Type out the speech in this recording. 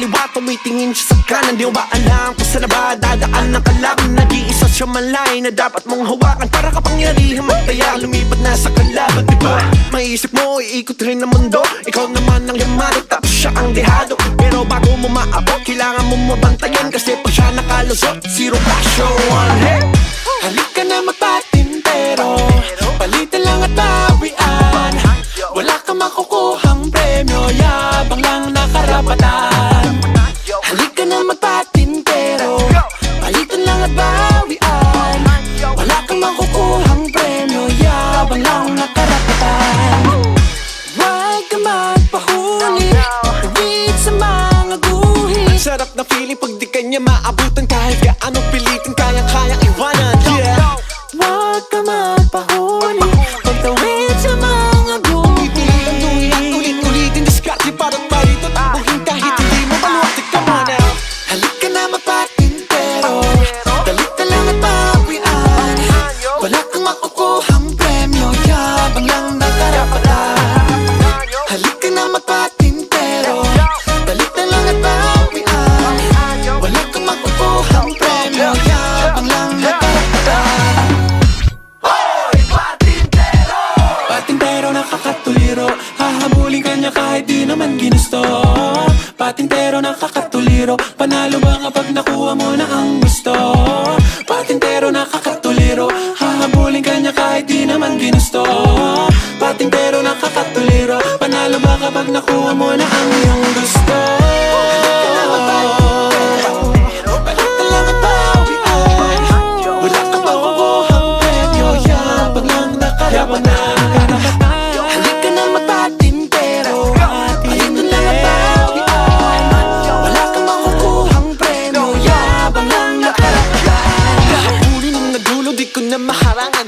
kaliwa, tumitingin siya sa kanan. Di mo ba alam kung saan na ba dadaan ng kalaban? Nag-iisa siya malay na dapat mong hawakan para kapangyarihan magtaya, lumipat na sa kalaban. Diba, maisip mo, iikot rin ang mundo. Ikaw naman ang yamado, tapos siya ang dehado. Pero bago mo maabot, kailangan mo mabantayan, kasi pag siya nakalusot, zero passion. Hey! Halika na magpatintero, palitan lang at bawian. Wala kang makukuhang premyo, yabang lang na karapatan. Halika na magpatintero, palitan lang at bawian. Wala kang makukuhang premyo, yabang lang na karapatan. Huwag ka magpahuli, tawid sa mga guhit. Sarap na feeling pag di kanya maabutan, kahit gaano pilitin, kayang-kayang iwanan. Yeah. Huwag ka magpahuli, pagtawid sa mga guhit. Ulit-ulitin, diskarte para't parito, tabuhin kahit hindi mo maluwag. Come on now. Halika na magpatintero, dalitan lang at bawian. Wala kang makukuhang premyo, yabang lang na karapatan. Halika na magpatintero, dalitan lang at bawian. Wala kang makukuhang premyo, yabang lang na karapatan. Hoy! Patintero! Patintero nakakatuliro, hahabulin kanya kahit di naman ginusto. Patintero nakakatuliro, panalo ba kapag nakuha mo na ang gusto? Patintero nakakatuliro, hahabulin kanya kahit di naman ginusto. Patintero nakakatuliro, panalo ba kapag nakuha mo na ang iyong gusto? Palitan lang at bawian. Wala kang makukuhang premyo, yabang lang na karapatan. Halika na magpatintero, palitan lang at bawian. Wala kang makukuhang premyo, yabang lang na karapatan. Kahapuli nung nadulo, di ko na maharangan.